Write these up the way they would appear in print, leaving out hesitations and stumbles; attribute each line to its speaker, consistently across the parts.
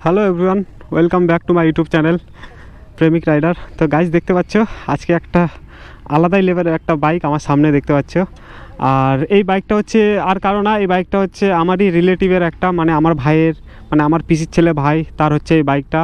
Speaker 1: Hello everyone, welcome back to my YouTube channel প্রেমিক rider. তো guys দেখতে পাচ্ছ আজকে একটা আলাদাই লেভেলের একটা বাইক আমার সামনে দেখতে পাচ্ছ। আর এই বাইকটা হচ্ছে আর কারো না, এই বাইকটা হচ্ছে আমারই রিলেটিভের একটা, মানে আমার ভাইয়ের, মানে আমার পিসির ছেলে ভাই, তার হচ্ছে এই বাইকটা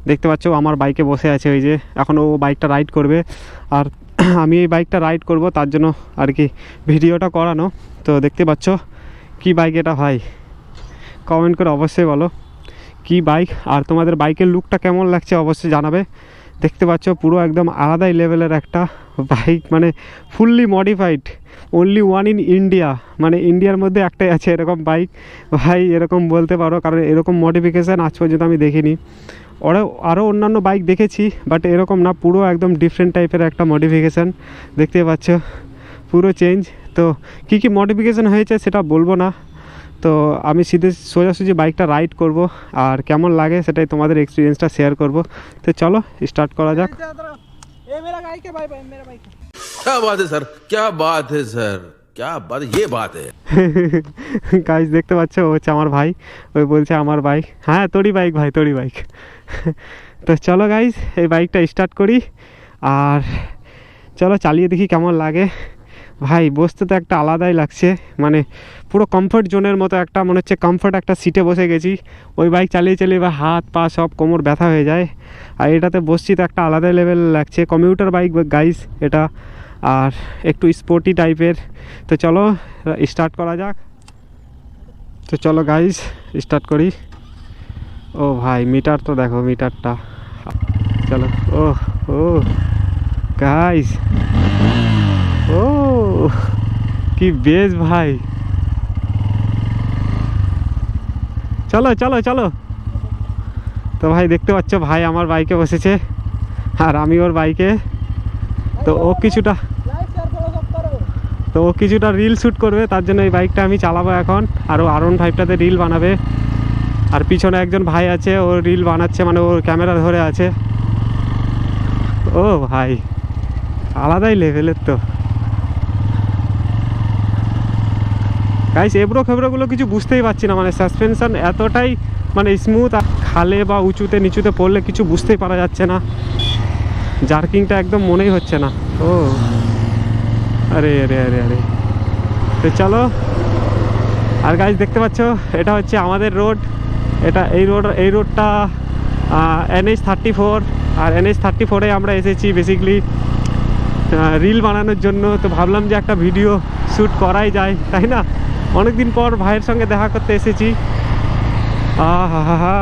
Speaker 1: দেখতে পাচ্ছ। আমার বাইকে বসে আছে, ওই যে এখন ও বাইকটা রাইড করবে। আর আমি এই বাইকটা রাইড করব, তার জন্য আর কি ভিডিওটা করানো। তো দেখতে পাচ্ছ কি বাইক এটা ভাই, কমেন্ট করে অবশ্যই বলো কি বাইক, আর তোমাদের বাইকের লুকটা কেমন লাগছে অবশ্যই জানাবে। দেখতে পাচ্ছ পুরো একদম আলাদাই লেভেলের একটা বাইক, মানে fully modified, only one in India, মানে ইন্ডিয়ার মধ্যে একটাই আছে এরকম বাইক ভাই, এরকম বলতে পারো, কারণ এরকম মডিফিকেশান আজ পর্যন্ত আমি দেখিনি। আরও অন্যান্য বাইক দেখেছি, বাট এরকম না, পুরো একদম ডিফারেন্ট টাইপের একটা মডিফিকেশান দেখতে পাচ্ছ, পুরো চেঞ্জ। তো কী কী মডিফিকেশান হয়েছে সেটা বলবো না, তো আমি সোজাসুজি বাইকটা রাইড করব, আর কেমন লাগে সেটাই তোমাদের এক্সপিরিয়েন্সটা শেয়ার করব। তো চলো স্টার্ট করা যাক।
Speaker 2: क्या बात है सर, क्या बात है सर, क्या बात, ये बात है।
Speaker 1: গাইজ দেখতে পাচ্ছ ও হচ্ছে আমার ভাই, ওই বলছে আমার বাইক, হ্যাঁ তোরই বাইক ভাই, তোরই বাইক। তো চলো গাইজ এই বাইকটা স্টার্ট করি, আর চলো চালিয়ে দেখি কেমন লাগে। ভাই বসতে তো একটা আলাদাই লাগছে, মানে পুরো কমফর্ট জোনের মতো একটা, মনে হচ্ছে কমফর্ট একটা সিটে বসে গেছি। ওই বাইক চালিয়ে চালিয়ে বা হাত পা সব কোমর ব্যথা হয়ে যায়, আর এটাতে বসছি তো একটা আলাদাই লেভেল লাগছে। কমিউটার বাইক গাইস এটা, আর একটু স্পোর্টি টাইপের। তো চলো স্টার্ট করা যাক। তো চলো গাইস স্টার্ট করি। ও ভাই মিটার তো দেখো, মিটারটা, চলো। ও ও গাইস, ও কি বেশ ভাই, চলো চলো চলো। তো ভাই দেখতে পাচ্ছ ভাই আমার বাইকে বসেছে, আর আমি ওর বাইকে। তো ও কিছুটা রিল শ্যুট করবে, তার জন্য এই বাইকটা আমি চালাবো এখন। আর ও R15টাতে রিল বানাবে, আর পিছনে একজন ভাই আছে, ও রিল বানাচ্ছে, মানে ওর ক্যামেরা ধরে আছে। ও ভাই আলাদাই লেভেলের। তো গাইস এবড়ো খেবড়োগুলো কিছু বুঝতেই পারছি না, মানে সাসপেনশন এতটাই মানে স্মুথ, আর খালে বা উঁচুতে নিচুতে পড়লে কিছু বুঝতেই পারা যাচ্ছে না, জার্কিংটা একদম মনেই হচ্ছে না। ও আরে আরে আরে আরে, তো চলো। আর গাইস দেখতে পাচ্ছ এটা হচ্ছে আমাদের রোড, এটা এই রোডটা NH34, আর NH34-এ আমরা এসেছি বেসিক্যালি রিল বানানোর জন্য। তো ভাবলাম যে একটা ভিডিও শ্যুট করাই যায়, তাই না? অনেকদিন পর ভাইয়ের সঙ্গে দেখা করতে এসেছি। আহা,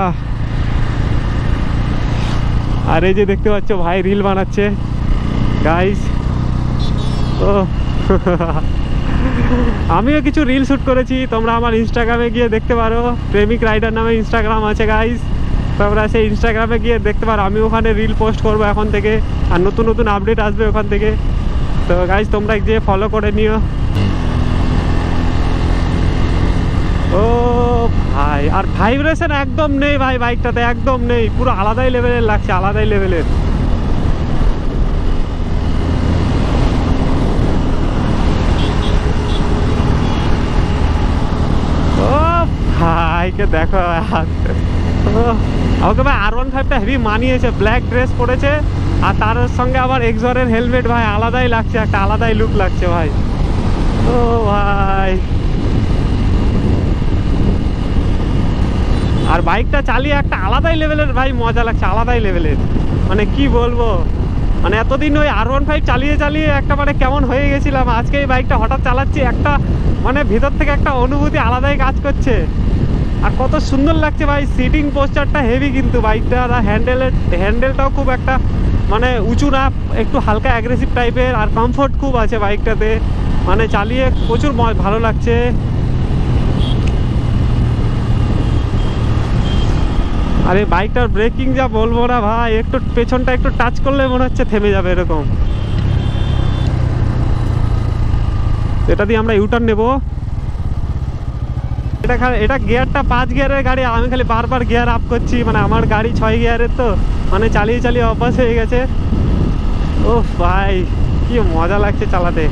Speaker 1: আর এই যে দেখতে পাচ্ছ ভাই রিল বানাচ্ছে গাইস। ও আমিও কিছু রিল শ্যুট করেছি, তোমরা আমার ইনস্টাগ্রামে গিয়ে দেখতে পারো, প্রেমিক রাইডার নামে ইনস্টাগ্রাম আছে গাইস, তোমরা সেই ইনস্টাগ্রামে গিয়ে দেখতে পারো। আমি ওখানে রিল পোস্ট করবো এখন থেকে, আর নতুন নতুন আপডেট আসবে ওখান থেকে। তো গাইস তোমরা গিয়ে ফলো করে নিও। ও ভাই, আর ভাইব্রেশন একদম নেই ভাই বাইকটাতে, একদম নেই, পুরো আলাদাই লেভেলের লাগছে, আলাদাই লেভেলের। ও ভাইকে দেখো, আমাকে ভাই R15টা হেভি মানিয়েছে, ব্ল্যাক ড্রেস পরেছে, আর তার সঙ্গে আবার এক্সরের হেলমেট, ভাই আলাদাই লাগছে, একটা আলাদাই লুক লাগছে ভাই। ও ভাই, আর বাইকটা চালিয়ে একটা আলাদাই লেভেলের ভাই মজা লাগছে, আলাদাই লেভেলের, মানে কি বলবো, মানে এতদিন ওই R15 চালিয়ে চালিয়ে একটা মানে কেমন হয়ে গেছিলাম, আজকে এই বাইকটা হঠাৎ চালাচ্ছি, একটা মানে ভিতর থেকে একটা অনুভূতি আলাদাই কাজ করছে। আর কত সুন্দর লাগছে ভাই, সিটিং পোস্টারটা হেভি কিন্তু বাইকটার, আর হ্যান্ডেলটাও খুব একটা মানে উঁচু না, একটু হালকা অ্যাগ্রেসিভ টাইপের, আর কমফোর্ট খুব আছে বাইকটাতে, মানে চালিয়ে প্রচুর ভালো লাগছে। আরে বাইকটার ব্রেকিং যা বলবো না ভাই, একটু পেছনটা একটু টাচ করলে মনে হচ্ছে থেমে যাবে এরকম। এটা দিয়ে আমরা ইউটার্ন নেব। এটা গিয়ারটা 5 গিয়ারের গাড়ি, আমি খালি বারবার গিয়ার আপ করছি, মানে আমার গাড়ি 6 গিয়ারের, তো মানে চালিয়ে চালিয়ে অভ্যাস হয়ে গেছে। ও ভাই কি মজা লাগছে চালাতে।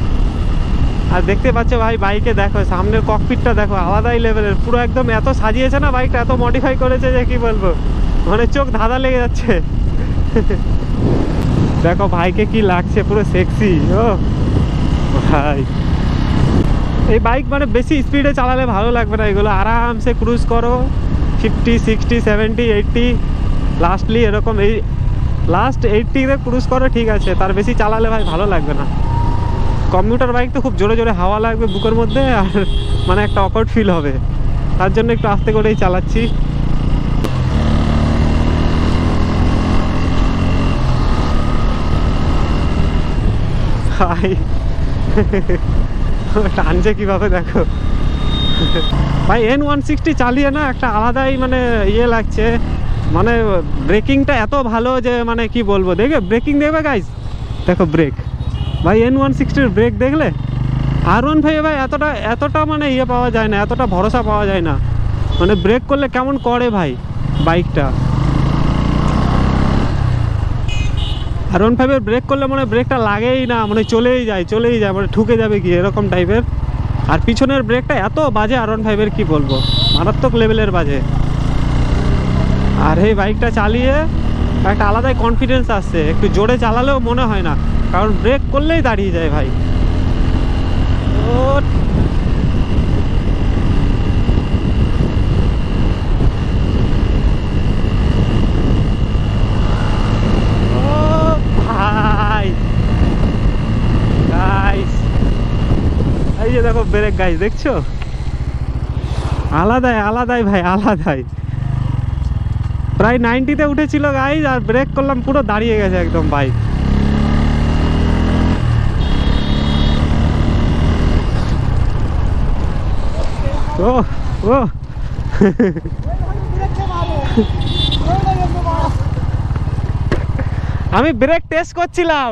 Speaker 1: আর দেখতে পাচ্ছ ভাই বাইকে দেখো সামনের ককপিটটা দেখো, আলাদাই লেভেলের, পুরো একদম এত সাজিয়েছে না বাইকটা, এত মডিফাই করেছে যে কি বলবো, মানে চোখ ধাঁধা লেগে যাচ্ছে। দেখো ভাইকে কি লাগছে, পুরো সেক্সি। ও ভাই, এই বাইক মানে বেশি স্পিডে চালালে ভালো লাগবে না, এগুলো আরামসে ক্রুজ করো 50, 60, 70, 80, লাস্টলি এরকম, এই লাস্ট 80-তে ক্রুজ করো, ঠিক আছে, তার বেশি চালালে ভাই ভালো লাগবে না। কম্পিউটার বাইক তো খুব জোরে জোরে হাওয়া লাগবে বুকের মধ্যে, আর মানে একটা অকওয়ার্ড ফিল হবে, তার জন্য একটু আস্তে করেই চালাচ্ছি। ভাই টানছে কিভাবে দেখো ভাই। N160 চালিয়ে না একটা আলাদাই মানে ইয়ে লাগছে, মানে ব্রেকিংটা এত ভালো যে মানে কি বলবো। দেখবে ব্রেকিং, দেখবে গাইজ, দেখো ব্রেক ভাই, N160-র ব্রেক দেখলে। R15 ভাই এতটা মানে ইয়ে পাওয়া যায় না, এতটা ভরসা পাওয়া যায় না, মানে ব্রেক করলে কেমন করে ভাই বাইকটা। R15-এর ব্রেক করলে মানে ব্রেকটা লাগেই না, মানে চলেই যায়, মানে ঠুকে যাবে কি এরকম টাইপের। আর পিছনের ব্রেকটা এত বাজে R15-এর, কি বলবো, মারাত্মক লেভেলের বাজে। আর এই বাইকটা চালিয়ে একটা আলাদাই কনফিডেন্স আসছে, একটু জোরে চালালেও মনে হয় না, কারণ ব্রেক করলেই দাঁড়িয়ে যায় ভাই। ও ভাই গাইস, এই যে দেখো ব্রেক গাইস, দেখছো, আলাদাই ভাই, আলাদাই। প্রায় 90-তে উঠেছিল গাইস, আর ব্রেক করলাম পুরো দাঁড়িয়ে গেছে একদম বাইক। ও ও আমি ব্রেক টেস্ট করছিলাম,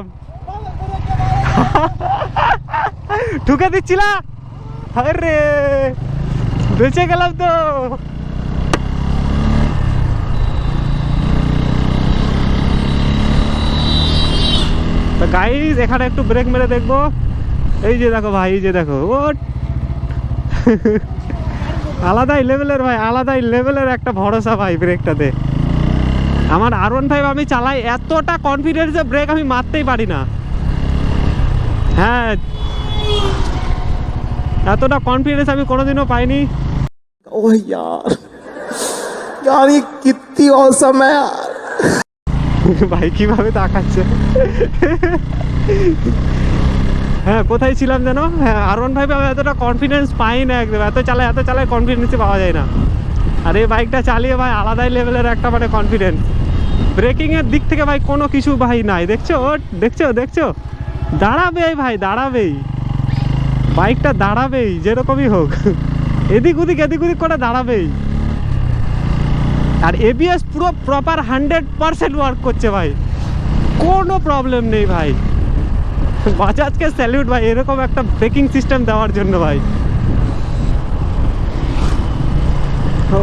Speaker 1: ঠুকে দিচ্ছিলাম, আরে বেঁচে গেলাম তো। গাইস এখানে একটু ব্রেক মেরে দেখবো, এই যে দেখো ভাই, এই যে দেখো, ও আলাদাই লেভেলের ভাই, আলাদাই লেভেলের একটা ভরসা ভাই ব্রেকটাতে। আমার R15 আমি চালাই, এতটা কনফিডেন্সে ব্রেক আমি মারতেই পারি না। হ্যাঁ, এতটা কনফিডেন্স আমি কোনোদিনও পাইনি।
Speaker 3: ओह यार यार ये कितनी औसम है यार।
Speaker 1: ভাই কিভাবে তাকাচ্ছে। হ্যাঁ, কোথায় ছিলাম যেন। হ্যাঁ, R15 আমি এতটা কনফিডেন্স পাই না একদম, এত চালায় কনফিডেন্সই পাওয়া যায় না। আর এই বাইকটা চালিয়ে ভাই আলাদাই লেভেলের একটা মানে কনফিডেন্স। ব্রেকিংয়ের দিক থেকে ভাই কোনো কিছু ভাই নাই, দেখছো দাঁড়াবেই ভাই, দাঁড়াবেই, বাইকটা দাঁড়াবেই যেরকমই হোক, এদিক ওদিক করে দাঁড়াবেই। আর ABS পুরো প্রপার 100% ওয়ার্ক করছে ভাই, কোনো প্রবলেম নেই ভাই। বাজাজকে স্যালিউট ভাই, এরকম একটা ব্রেকিং সিস্টেম দেওয়ার জন্য ভাই। ও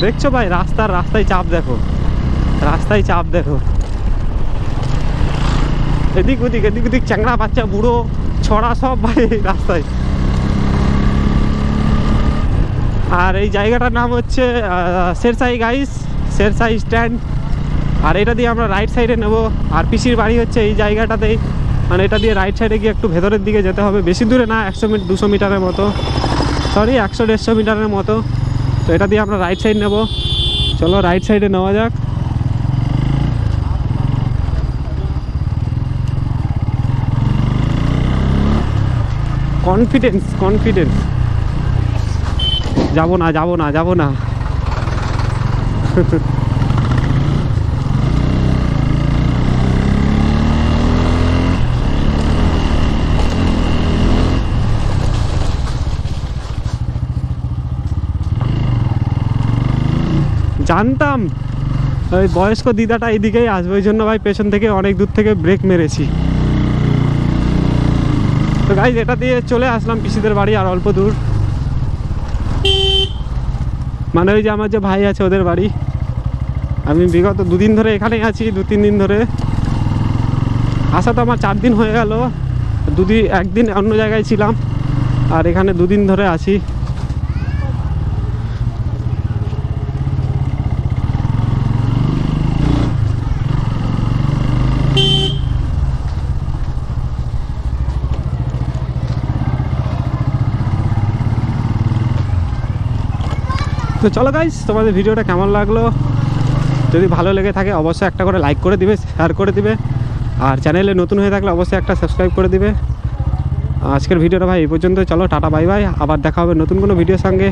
Speaker 1: দেখছো ভাই, রাস্তায় চাপ দেখো, এদিক ওদিক চ্যাংড়া বাচ্চা বুড়ো ছড়া সব ভাই রাস্তায়। আর এই জায়গাটার নাম হচ্ছে শেরশাহী গাইস, শেরশাহী স্ট্যান্ড। আর এটা দিয়ে আমরা রাইট সাইডে নেব। আর পিসির বাড়ি হচ্ছে এই জায়গাটাতেই, মানে এটা দিয়ে রাইট সাইডে গিয়ে একটু ভেতরের দিকে যেতে হবে, বেশি দূরে না, 100-200 মিটারের মতো, সরি 100-150 মিটারের মতো। তো এটা দিয়ে আমরা রাইট সাইড নেব, চলো রাইট সাইডে নেওয়া যাক। কনফিডেন্স, যাবো না। জানতাম ওই বয়স্ক দিদাটা এইদিকেই আসবে, ওই জন্য ভাই পেছন থেকে অনেক দূর থেকে ব্রেক মেরেছি। তো গাইজ এটা দিয়ে চলে আসলাম পিসিদের বাড়ি, আর অল্প দূর, মানে ওই যে আমার যে ভাই আছে ওদের বাড়ি। আমি বিগত 2 দিন ধরে এখানেই আছি, 2-3 দিন ধরে আসা, তো আমার 4 দিন হয়ে গেল। একদিন অন্য জায়গায় ছিলাম আর এখানে 2 দিন ধরে আছি। তো চলো গাইস, তোমাদের ভিডিওটা কেমন লাগলো, যদি ভালো লেগে থাকে অবশ্যই একটা করে লাইক করে দিবে, শেয়ার করে দিবে, আর চ্যানেলে নতুন হয়ে থাকলে অবশ্যই একটা সাবস্ক্রাইব করে দিবে। আজকের ভিডিওটা ভাই এই পর্যন্ত, চলো টাটা বাই বাই, আবার দেখা হবে নতুন কোনো ভিডিওর সঙ্গে।